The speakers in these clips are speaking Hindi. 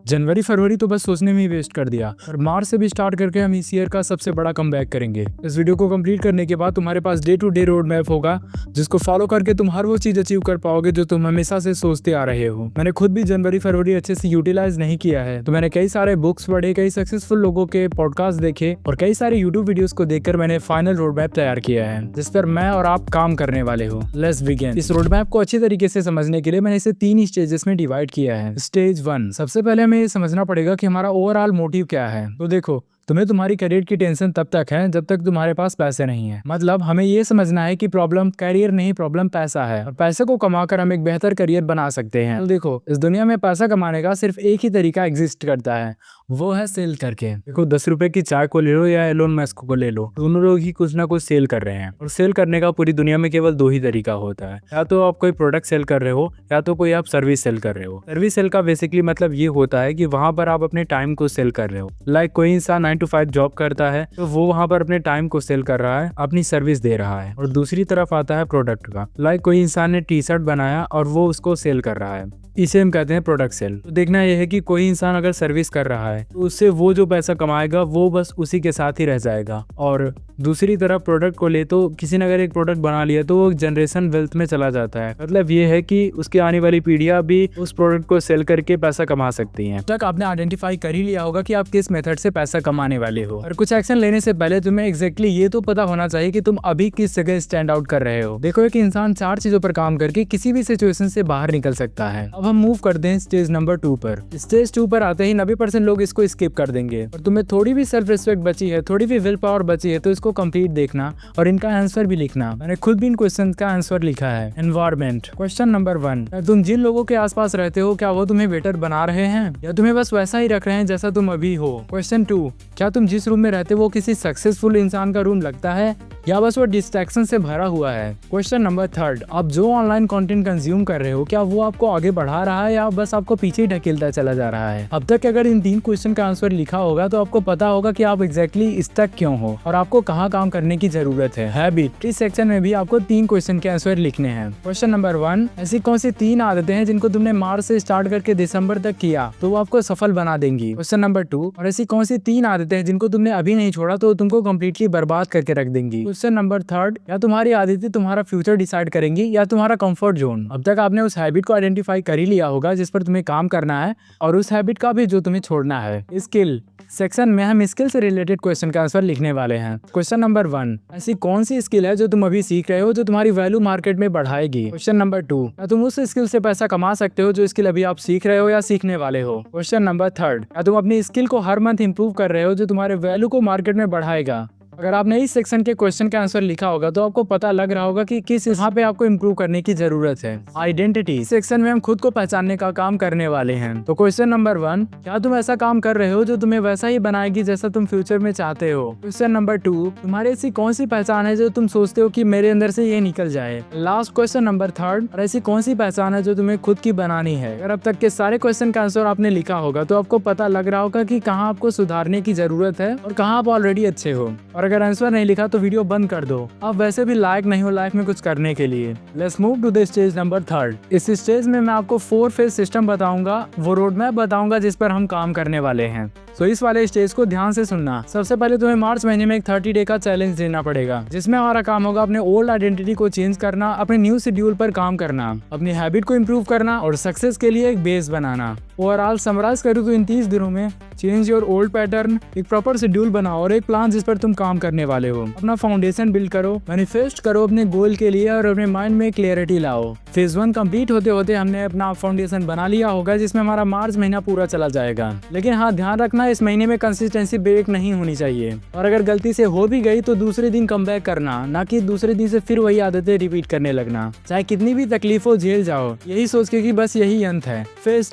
जनवरी फरवरी तो बस सोचने में ही वेस्ट कर दिया और मार्च से भी स्टार्ट करके हम इस ईयर का सबसे बड़ा कमबैक करेंगे। इस वीडियो को कंप्लीट करने के बाद तुम्हारे पास day to day road map होगा जिसको फॉलो करके तुम हर वो चीज अचीव कर पाओगे जो तुम हमेशा से सोचते आ रहे हो। मैंने खुद भी जनवरी फरवरी अच्छे से यूटिलाइज नहीं किया है, तो मैंने कई सारे बुक्स पढ़े, कई सक्सेसफुल लोगों के पॉडकास्ट देखे और कई सारे यूट्यूब वीडियोस को देखकर मैंने फाइनल रोड मैप तैयार किया है जिस पर मैं और आप काम करने वाले हो। Let's begin. इस रोड मैप को अच्छी तरीके से समझने के लिए मैंने इसे 3 स्टेजेस में डिवाइड किया है। स्टेज 1, सबसे पहले हमें ये समझना पड़ेगा कि हमारा ओवरऑल मोटिव क्या है। तो देखो, तुम्हें तुम्हारी करियर की टेंशन तब तक है जब तक तुम्हारे पास पैसे नहीं है। मतलब हमें ये समझना है कि प्रॉब्लम करियर नहीं, प्रॉब्लम पैसा है और पैसे को कमाकर हम एक बेहतर करियर बना सकते हैं। तो देखो, इस दुनिया में पैसा कमाने का सिर्फ एक ही तरीका एग्जिस्ट करता है, वो है सेल करके। देखो, 10 रुपए की चाय को ले लो या एलोन मस्क को ले लो, दोनों लोग ही कुछ ना कुछ सेल कर रहे हैं और सेल करने का पूरी दुनिया में केवल 2 ही तरीका होता है। या तो आप कोई प्रोडक्ट सेल कर रहे हो या तो कोई आप सर्विस सेल कर रहे हो। सर्विस सेल का बेसिकली मतलब ये होता है कि वहां पर आप अपने टाइम को सेल कर रहे हो। लाइक कोई इंसान 9 to 5 जॉब करता है तो वो वहां पर अपने टाइम को सेल कर रहा है, अपनी सर्विस दे रहा है। और दूसरी तरफ आता है प्रोडक्ट का। लाइक कोई इंसान ने टी शर्ट बनाया और वो उसको सेल कर रहा है, इसे हम कहते हैं प्रोडक्ट सेल। तो देखना यह है कि कोई इंसान अगर सर्विस कर रहा है तो उससे वो जो पैसा कमाएगा वो बस उसी के साथ ही रह जाएगा। और दूसरी तरफ प्रोडक्ट को ले तो किसी ने अगर एक प्रोडक्ट बना लिया तो वो जनरेशन वेल्थ में चला जाता है। मतलब ये है कि उसकी आने वाली पीढ़ियां भी उस प्रोडक्ट को सेल करके पैसा कमा सकती हैं। तक आपने आइडेंटिफाई कर ही लिया होगा कि आप किस मेथड से पैसा कमाने वाले हो। और कुछ एक्शन लेने से पहले तुम्हें एग्जैक्टली ये तो पता होना चाहिए कि तुम अभी किस जगह स्टैंड आउट कर रहे हो। देखो, एक इंसान 4 चीजों पर काम करके किसी भी सिचुएशन से बाहर निकल सकता है। अब हम मूव करते हैं स्टेज नंबर 2 पर। स्टेज 2 पर आते ही 90% लोग इसको स्किप कर देंगे और तुम्हें थोड़ी भी सेल्फ रिस्पेक्ट बची है, थोड़ी भी विल पावर बची है तो इसको कंप्लीट देखना और इनका आंसर भी लिखना। मैंने खुद भी इन क्वेश्चन का आंसर लिखा है। एनवायरमेंट, क्वेश्चन नंबर 1, तुम जिन लोगों के आसपास रहते हो क्या वो तुम्हें बेटर बना रहे हैं या तुम्हें बस वैसा ही रख रहे हैं जैसा तुम अभी हो। क्वेश्चन 2, क्या तुम जिस रूम में रहते हो वो किसी सक्सेसफुल इंसान का रूम लगता है या बस वो डिस्ट्रैक्शन से भरा हुआ है। क्वेश्चन नंबर 3, आप जो ऑनलाइन कंटेंट कंज्यूम कर रहे हो क्या वो आपको आगे बढ़ा रहा है या बस आपको पीछे ही ढकेलता चला जा रहा है। अब तक अगर इन 3 क्वेश्चन का आंसर लिखा होगा तो आपको पता होगा कि आप एग्जैक्टली इस तक क्यों हो और आपको कहाँ काम करने की जरूरत है। हैबिट, इस सेक्शन में भी आपको 3 क्वेश्चन के आंसर लिखने हैं। क्वेश्चन नंबर 1, ऐसी कौन सी 3 आदतें हैं जिनको तुमने मार्च से स्टार्ट करके दिसंबर तक किया तो वो आपको सफल बना देंगी। क्वेश्चन नंबर 2, और ऐसी कौन सी 3 आदतें हैं जिनको तुमने अभी नहीं छोड़ा तो तुमको कम्प्लीटली बर्बाद करके रख देंगी। क्वेश्चन नंबर 3, या तुम्हारी आदतें तुम्हारा फ्यूचर डिसाइड करेंगी या तुम्हारा कंफर्ट जोन। अब तक आपने उस हैबिट को आइडेंटिफाई कर ही लिया होगा जिस पर तुम्हें काम करना है और उस हैबिट का भी जो तुम्हें छोड़ना है। स्किल सेक्शन में हम स्किल से रिलेटेड क्वेश्चन का आंसर लिखने वाले हैं। क्वेश्चन नंबर 1, ऐसी कौन सी स्किल है जो तुम अभी सीख रहे हो जो तुम्हारी वैल्यू मार्केट में बढ़ाएगी। क्वेश्चन नंबर 2, क्या तुम उस स्किल से पैसा कमा सकते हो जो स्किल अभी आप सीख रहे हो या सीखने वाले हो। क्वेश्चन नंबर 3, क्या तुम अपनी स्किल को हर मंथ इंप्रूव कर रहे हो जो तुम्हारे वैल्यू को मार्केट में बढ़ाएगा। अगर आपने इस सेक्शन के क्वेश्चन का आंसर लिखा होगा तो आपको पता लग रहा होगा कि किस यहाँ पे आपको इम्प्रूव करने की जरूरत है। आइडेंटिटी सेक्शन में हम खुद को पहचानने का काम करने वाले हैं। तो क्वेश्चन नंबर 1, क्या तुम ऐसा काम कर रहे हो जो तुम्हें वैसा ही बनाएगी जैसा तुम फ्यूचर में चाहते हो। क्वेश्चन नंबर 2, तुम्हारी ऐसी कौन सी पहचान है जो तुम सोचते हो कि मेरे अंदर से ये निकल जाए। लास्ट क्वेश्चन नंबर 3, और ऐसी कौन सी पहचान है जो तुम्हें खुद की बनानी है। अगर अब तक के सारे क्वेश्चन का आंसर आपने लिखा होगा तो आपको पता लग रहा होगा कि कहाँ आपको सुधारने की जरूरत है और कहाँ आप ऑलरेडी अच्छे हो। और अगर आंसर नहीं लिखा तो वीडियो बंद कर दो, आप वैसे भी लायक नहीं हो लाइफ में कुछ करने के लिए। Let's move to the stage number 3। इस स्टेज में मैं आपको 4 फेज सिस्टम बताऊंगा, वो रोड मैप बताऊंगा जिस पर हम काम करने वाले हैं। तो इस वाले स्टेज को ध्यान से सुनना। सबसे पहले तुम्हें मार्च महीने में एक 30 डे का चैलेंज देना पड़ेगा जिसमें हमारा काम होगा अपने ओल्ड आइडेंटिटी को चेंज करना, अपने न्यू शेड्यूल पर काम करना, अपनी हैबिट को इम्प्रूव करना और सक्सेस के लिए एक बेस बनाना। ओवरऑल समराइज करूँ तो इन 30 दिनों में चेंज योर ओल्ड पैटर्न, एक प्रॉपर शेड्यूल बनाओ और एक प्लान जिस पर तुम काम करने वाले हो। अपना फाउंडेशन बिल्ड करो, मैनिफेस्ट करो अपने गोल के लिए और अपने माइंड में क्लियरिटी लाओ। फेज 1 कंप्लीट होते होते हमने अपना फाउंडेशन बना लिया होगा जिसमें हमारा मार्च महीना पूरा चला जाएगा। लेकिन हाँ, ध्यान रखना इस महीने में कंसिस्टेंसी ब्रेक नहीं होनी चाहिए और अगर गलती से हो भी गई तो दूसरे दिन कमबैक करना, ना कि दूसरे दिन से फिर वही आदतें रिपीट करने लगना, चाहे कितनी भी तकलीफ हो झेल जाओ, यही सोच के कि बस यही अंत है। फेज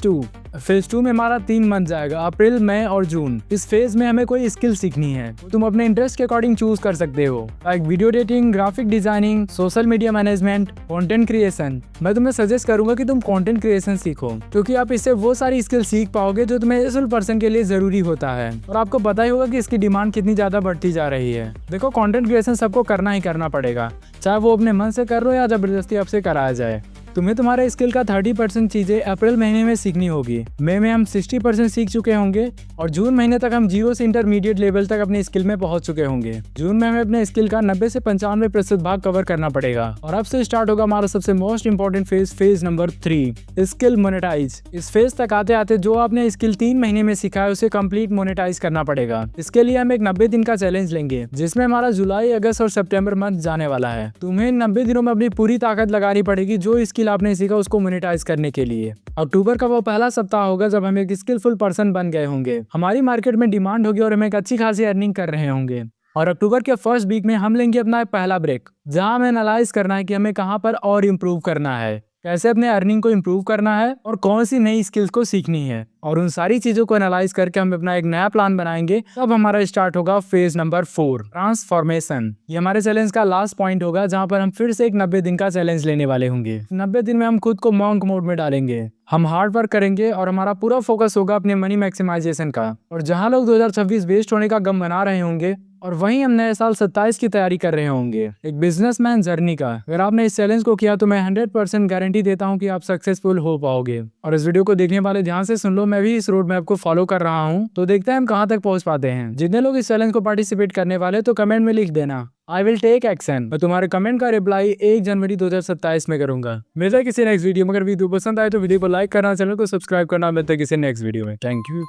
2 में हमारा 3 मंथ जाएगा, अप्रैल, मई और जून। इस फेज में हमें कोई स्किल सीखनी है, तुम अपने इंटरेस्ट के अकॉर्डिंग चूज कर सकते हो, like video editing, graphic designing, social media management, content creation. मैं तुम्हें सजेस्ट करूंगा कि तुम कंटेंट क्रिएशन सीखो क्योंकि आप इससे वो सारी स्किल सीख पाओगे जो तुम्हें इस पर्सन के लिए जरूरी होता है और आपको पता ही होगा कि इसकी डिमांड कितनी ज्यादा बढ़ती जा रही है। देखो, कंटेंट क्रिएशन सबको करना ही करना पड़ेगा, चाहे वो अपने मन से कर लो या जबरदस्ती आपसे कराया जाए। तुम्हें तुम्हारे स्किल का 30% चीजें अप्रैल महीने में सीखनी होगी। मई में हम 60% सीख चुके होंगे और जून महीने तक हम 0 से इंटरमीडिएट लेवल तक अपने स्किल में पहुंच चुके होंगे। जून में हमें अपने स्किल का 90 से 95% भाग कवर करना पड़ेगा और अब से स्टार्ट होगा हमारा सबसे most important phase number 3, skill monetise. इस फेज तक आते आते जो आपने स्किल 3 महीने में सीखा है उसे कंप्लीट मोनेटाइज करना पड़ेगा। इसके लिए हम एक 90 दिन का चैलेंज लेंगे जिसमें हमारा जुलाई, अगस्त और सितंबर मंथ जाने वाला है। तुम्हें 90 दिनों में अपनी पूरी ताकत लगानी पड़ेगी जो स्किल आपने सीखा उसको मोनेटाइज करने के लिए। अक्टूबर का वो पहला सप्ताह होगा जब हम एक स्किलफुल पर्सन बन गए होंगे, हमारी मार्केट में डिमांड होगी और हम एक अच्छी खासी अर्निंग कर रहे होंगे। और अक्टूबर के फर्स्ट वीक में हम लेंगे अपना पहला ब्रेक जहां हमें एनालाइज करना है कि हमें कहां पर और इम्प्रूव करना है, कैसे अपने अर्निंग को इम्प्रूव करना है और कौन सी नई स्किल्स को सीखनी है। और उन सारी चीजों को एनालाइज करके हम अपना एक नया प्लान बनाएंगे। तब हमारा स्टार्ट होगा फेज नंबर 4, ट्रांसफॉर्मेशन। ये हमारे चैलेंज का लास्ट पॉइंट होगा जहां पर हम फिर से एक 90 दिन का चैलेंज लेने वाले होंगे। 90 दिन में हम खुद को मॉन्क मोड में डालेंगे, हम हार्ड वर्क करेंगे और हमारा पूरा फोकस होगा अपने मनी मैक्सिमाइजेशन का। और जहां लोग 2026 वेस्ट होने का गम मना रहे होंगे और वहीं हम नए साल 27 की तैयारी कर रहे होंगे, एक बिजनेसमैन जर्नी का। अगर आपने इस चैलेंज को किया तो मैं 100% गारंटी देता हूं कि आप सक्सेसफुल हो पाओगे। और इस वीडियो को देखने वाले ध्यान से सुन लो, मैं भी इस रोड मैप को फॉलो कर रहा हूं, तो देखते हैं हम कहां तक पहुंच पाते हैं। जितने लोग इस चैलेंज को पार्टिसिपेट करने वाले तो कमेंट में लिख देना आई विल टेक एक्शन। मैं तुम्हारे कमेंट का रिप्लाई 1 जनवरी 2027 में करूंगा। मिलता है किसी नेक्स्ट वीडियो में। अगर वीडियो पसंद आए तो वीडियो को लाइक करना, चैनल को सब्सक्राइब करना। मिलता है किसी नेक्स्ट वीडियो में। Thank you.